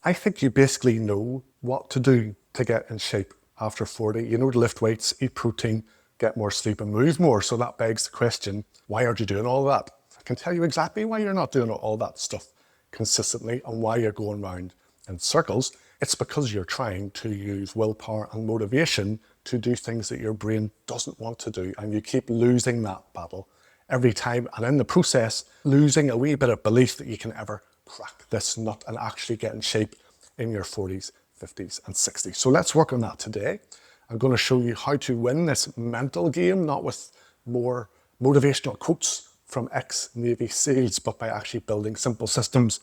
I think you basically know what to do to get in shape after 40. You know to lift weights, eat protein, get more sleep and move more. So that begs the question, why aren't you doing all that? I can tell you exactly why you're not doing all that stuff consistently and why you're going round in circles. It's because you're trying to use willpower and motivation to do things that your brain doesn't want to do, and you keep losing that battle every time, and in the process losing a wee bit of belief that you can ever crack this nut and actually get in shape in your 40s, 50s and 60s. So let's work on that today. I'm going to show you how to win this mental game, not with more motivational quotes from ex-Navy SEALs, but by actually building simple systems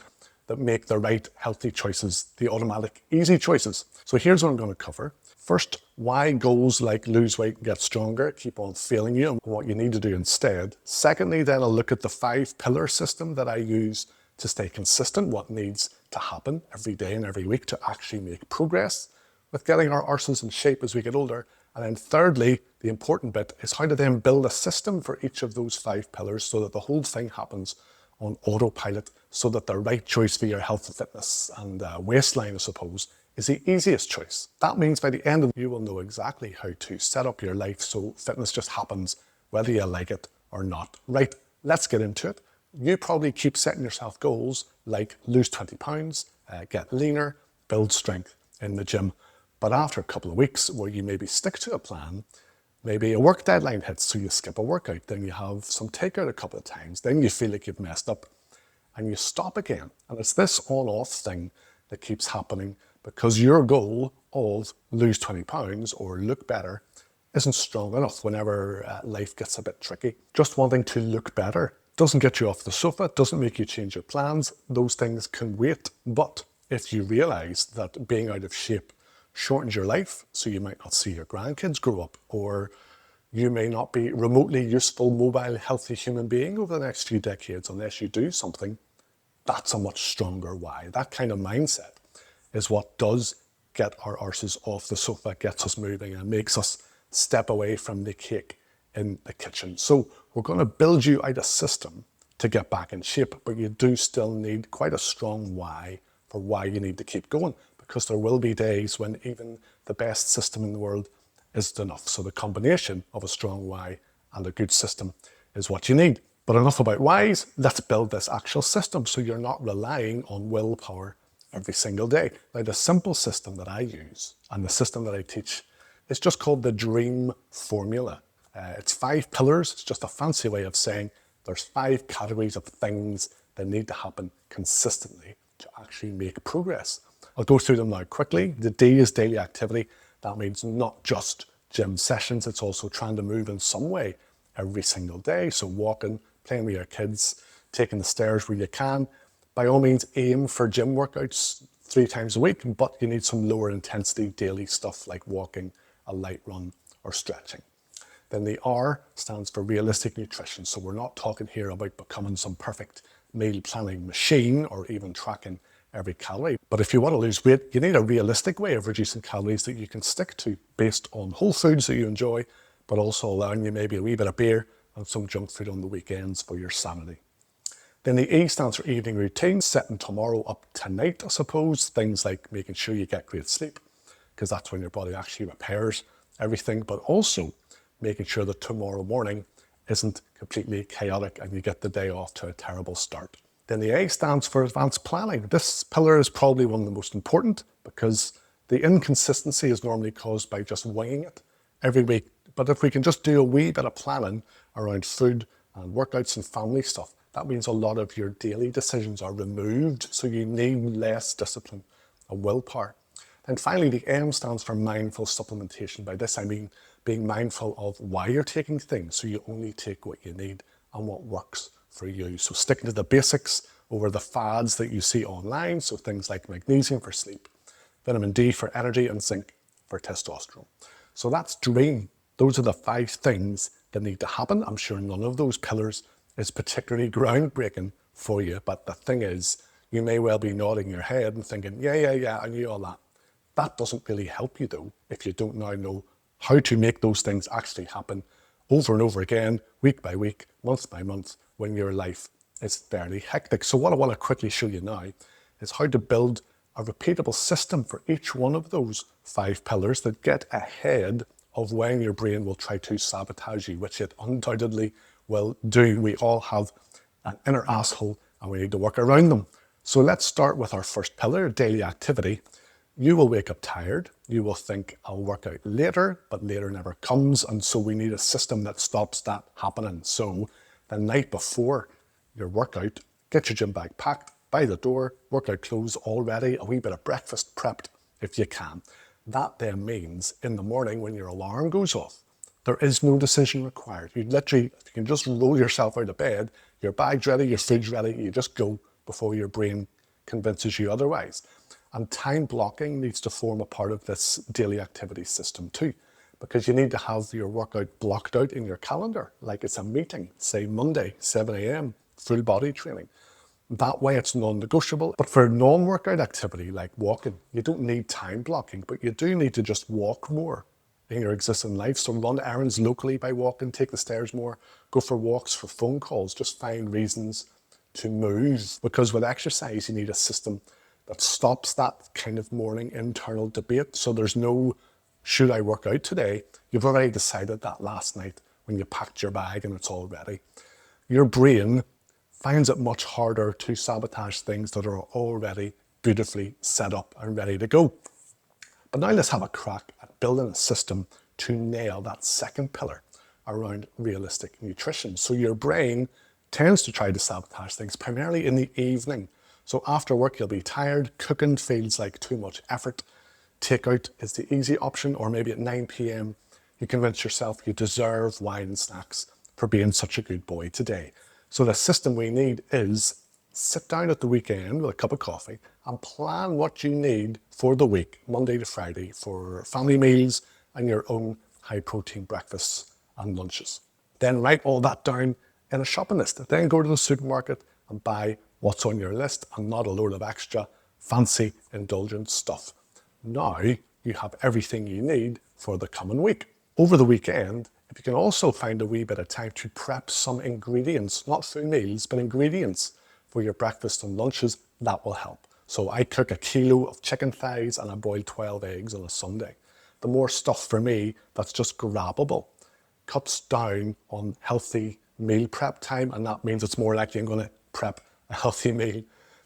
that make the right healthy choices, the automatic easy choices. So here's what I'm going to cover. First, why goals like lose weight and get stronger keep on failing you and what you need to do instead. Secondly, then I'll look at the 5-pillar system that I use to stay consistent, what needs to happen every day and every week to actually make progress with getting our arses in shape as we get older. And then thirdly, the important bit is how to then build a system for each of those 5 pillars so that the whole thing happens on autopilot, so that the right choice for your health and fitness and waistline, I suppose, is the easiest choice. That means by the end of it, you will know exactly how to set up your life so fitness just happens whether you like it or not. Right, let's get into it. You probably keep setting yourself goals like lose 20 pounds, get leaner, build strength in the gym. But after a couple of weeks where you maybe stick to a plan, maybe a work deadline hits, so you skip a workout, then you have some takeout a couple of times, then you feel like you've messed up and you stop again. And it's this on-off thing that keeps happening because your goal of lose 20 pounds or look better isn't strong enough whenever life gets a bit tricky. Just wanting to look better doesn't get you off the sofa, doesn't make you change your plans. Those things can wait. But if you realize that being out of shape shortens your life, so you might not see your grandkids grow up, or you may not be remotely useful, mobile, healthy human being over the next few decades unless you do something, that's a much stronger why. That kind of mindset is what does get our arses off the sofa, gets us moving and makes us step away from the cake in the kitchen. So we're going to build you out a system to get back in shape, but you do still need quite a strong why for why you need to keep going, because there will be days when even the best system in the world isn't enough. So the combination of a strong why and a good system is what you need. But enough about whys, let's build this actual system so you're not relying on willpower every single day. Now, the simple system that I use and the system that I teach is just called the DREAM formula. It's 5 pillars. It's just a fancy way of saying there's 5 categories of things that need to happen consistently to actually make progress. I'll go through them now quickly. The D is daily activity. That means not just gym sessions, it's also trying to move in some way every single day. So walking, playing with your kids, taking the stairs where you can. By all means, aim for gym workouts 3 times a week, but you need some lower intensity daily stuff like walking, a light run, or stretching. Then the R stands for realistic nutrition. So we're not talking here about becoming some perfect meal planning machine or even tracking every calorie. But if you want to lose weight, you need a realistic way of reducing calories that you can stick to based on whole foods that you enjoy, but also allowing you maybe a wee bit of beer and some junk food on the weekends for your sanity. Then the E stands for evening routine, setting tomorrow up tonight, I suppose. Things like making sure you get great sleep, because that's when your body actually repairs everything, but also making sure that tomorrow morning isn't completely chaotic and you get the day off to a terrible start. Then the A stands for advanced planning. This pillar is probably one of the most important because the inconsistency is normally caused by just winging it every week. But if we can just do a wee bit of planning around food and workouts and family stuff, that means a lot of your daily decisions are removed, so you need less discipline and willpower. And finally, the M stands for mindful supplementation. By this, I mean being mindful of why you're taking things, so you only take what you need and what works for you. So sticking to the basics over the fads that you see online, so things like magnesium for sleep, vitamin D for energy, and zinc for testosterone. So that's DREAM. Those are the 5 things that need to happen. I'm sure none of those pillars is particularly groundbreaking for you, but the thing is, you may well be nodding your head and thinking, yeah, I knew all that. That doesn't really help you though, if you don't now know how to make those things actually happen over and over again, week by week, month by month, when your life is fairly hectic. So what I want to quickly show you now is how to build a repeatable system for each one of those 5 pillars that get ahead of when your brain will try to sabotage you, which it undoubtedly will do. We all have an inner asshole and we need to work around them. So let's start with our first pillar, daily activity. You will wake up tired. You will think, I'll work out later, but later never comes. And so we need a system that stops that happening. So the night before your workout, get your gym bag packed, by the door, workout clothes all ready, a wee bit of breakfast prepped if you can. That then means in the morning when your alarm goes off, there is no decision required. You literally, you can just roll yourself out of bed, your bag's ready, your food's ready, you just go before your brain convinces you otherwise. And time blocking needs to form a part of this daily activity system too, because you need to have your workout blocked out in your calendar, like it's a meeting, say Monday, 7 a.m, full body training. That way it's non-negotiable. But for non-workout activity like walking, you don't need time blocking, but you do need to just walk more in your existing life. So run errands locally by walking, take the stairs more, go for walks, for phone calls, just find reasons to move. Because with exercise, you need a system that stops that kind of morning internal debate. So there's no, should I work out today? You've already decided that last night when you packed your bag and it's all ready. Your brain finds it much harder to sabotage things that are already beautifully set up and ready to go. But now let's have a crack at building a system to nail that second pillar around realistic nutrition. So your brain tends to try to sabotage things primarily in the evening. So after work, you'll be tired, cooking feels like too much effort. Takeout is the easy option, or maybe at 9 p.m, you convince yourself you deserve wine and snacks for being such a good boy today. So the system we need is sit down at the weekend with a cup of coffee and plan what you need for the week, Monday to Friday, for family meals and your own high protein breakfasts and lunches. Then write all that down in a shopping list. Then go to the supermarket and buy what's on your list and not a load of extra fancy indulgent stuff. Now you have everything you need for the coming week. Over the weekend, if you can also find a wee bit of time to prep some ingredients, not full meals, but ingredients for your breakfast and lunches, that will help. So I cook a kilo of chicken thighs and I boil 12 eggs on a Sunday. The more stuff for me that's just grabbable cuts down on healthy meal prep time, and that means it's more likely I'm going to prep a healthy meal.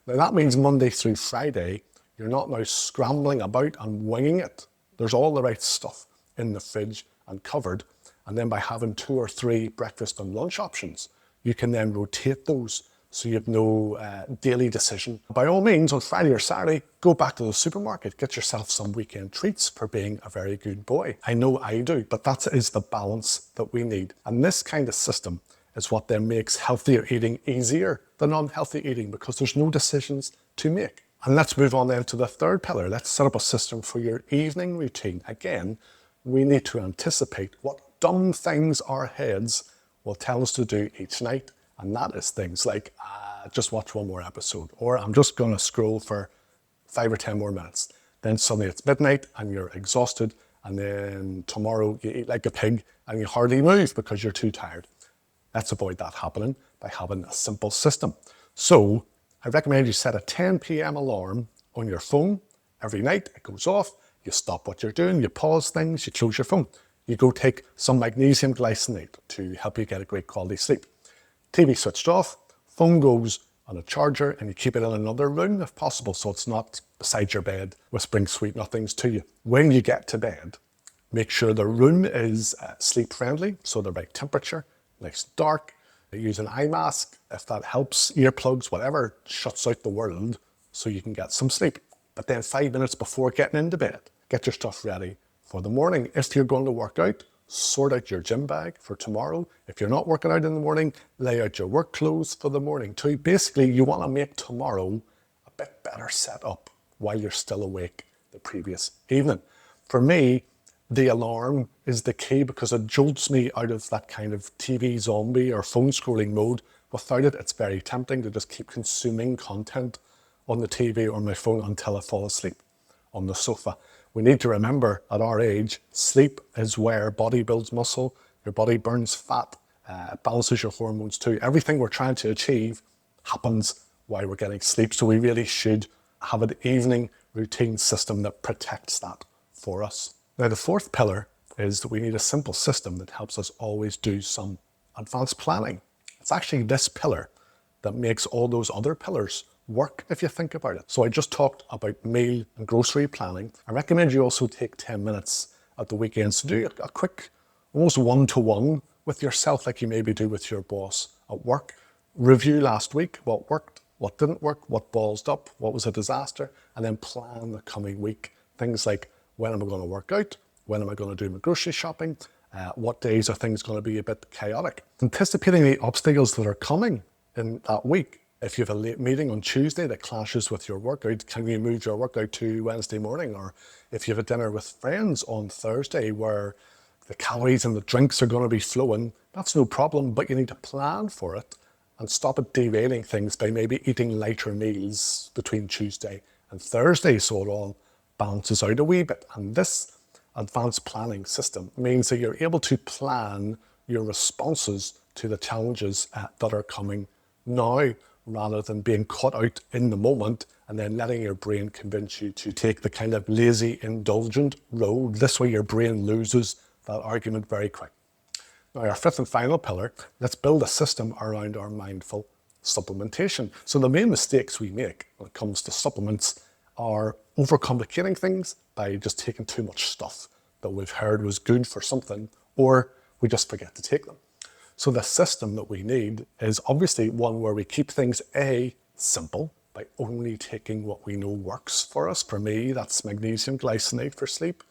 Now that means Monday through Friday, you're not now scrambling about and winging it. There's all the right stuff in the fridge and covered. And then by having 2 or 3 breakfast and lunch options, you can then rotate those so you have no daily decision. By all means, on Friday or Saturday, go back to the supermarket, get yourself some weekend treats for being a very good boy. I know I do, but that is the balance that we need. And this kind of system is what then makes healthier eating easier than unhealthy eating, because there's no decisions to make. And let's move on then to the third pillar. Let's set up a system for your evening routine. Again, we need to anticipate what dumb things our heads will tell us to do each night. And that is things like, just watch one more episode, or I'm just going to scroll for 5 or 10 more minutes. Then suddenly it's midnight and you're exhausted. And then tomorrow you eat like a pig and you hardly move because you're too tired. Let's avoid that happening by having a simple system. So I recommend you set a 10 p.m. alarm on your phone every night. It goes off, you stop what you're doing, you pause things, you close your phone. You go take some magnesium glycinate to help you get a great quality sleep. TV switched off, phone goes on a charger, and you keep it in another room if possible so it's not beside your bed whispering sweet nothings to you. When you get to bed, make sure the room is sleep friendly, so the right temperature, nice dark. Use an eye mask if that helps, earplugs, whatever shuts out the world so you can get some sleep. But then 5 minutes before getting into bed, get your stuff ready for the morning. If you're going to work out, sort out your gym bag for tomorrow. If you're not working out in the morning, lay out your work clothes for the morning too. Basically, you want to make tomorrow a bit better set up while you're still awake the previous evening. For me, the alarm is the key because it jolts me out of that kind of TV zombie or phone scrolling mode. Without it, it's very tempting to just keep consuming content on the TV or my phone until I fall asleep on the sofa. We need to remember at our age, sleep is where body builds muscle, your body burns fat, balances your hormones too. Everything we're trying to achieve happens while we're getting sleep. So we really should have an evening routine system that protects that for us. Now, the fourth pillar is that we need a simple system that helps us always do some advanced planning. It's actually this pillar that makes all those other pillars work if you think about it. So I just talked about meal and grocery planning. I recommend you also take 10 minutes at the weekends to do a quick, almost one-to-one with yourself, like you maybe do with your boss at work. Review last week, what worked, what didn't work, what ballsed up, what was a disaster, and then plan the coming week. Things like, when am I going to work out? When am I going to do my grocery shopping? What days are things going to be a bit chaotic? Anticipating the obstacles that are coming in that week. If you have a late meeting on Tuesday that clashes with your workout, can you move your workout to Wednesday morning? Or if you have a dinner with friends on Thursday where the calories and the drinks are going to be flowing, that's no problem, but you need to plan for it and stop it derailing things by maybe eating lighter meals between Tuesday and Thursday so it all balances out a wee bit. And this advanced planning system means that you're able to plan your responses to the challenges that are coming now, rather than being caught out in the moment and then letting your brain convince you to take the kind of lazy, indulgent road. This way your brain loses that argument very quick. Now, our fifth and final pillar, let's build a system around our mindful supplementation. So the main mistakes we make when it comes to supplements are overcomplicating things by just taking too much stuff that we've heard was good for something, or we just forget to take them. So the system that we need is obviously one where we keep things simple by only taking what we know works for us. For me, that's magnesium glycinate for sleep,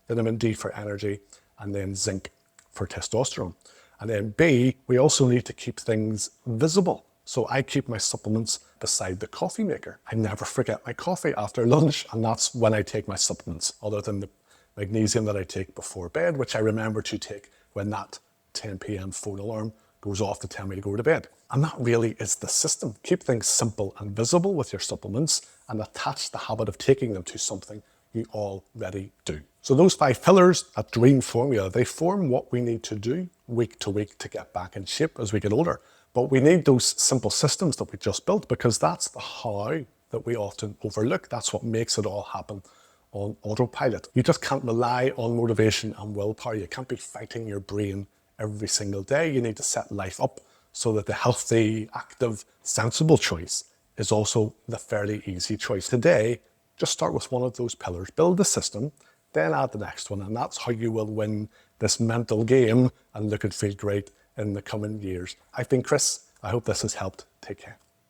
vitamin D for energy, and then zinc for testosterone. And then B, we also need to keep things visible. So I keep my supplements beside the coffee maker. I never forget my coffee after lunch, and that's when I take my supplements, other than the magnesium that I take before bed, which I remember to take when that 10 p.m. phone alarm goes off to tell me to go to bed. And that really is the system. Keep things simple and visible with your supplements and attach the habit of taking them to something you already do. So those 5 pillars, a dream formula, they form what we need to do week to week to get back in shape as we get older. But we need those simple systems that we just built, because that's the how that we often overlook. That's what makes it all happen on autopilot. You just can't rely on motivation and willpower. You can't be fighting your brain every single day. You need to set life up so that the healthy, active, sensible choice is also the fairly easy choice. Today, just start with one of those pillars, build the system, then add the next one, and that's how you will win this mental game and look and feel great in the coming years. I've been Chris. I hope this has helped. Take care.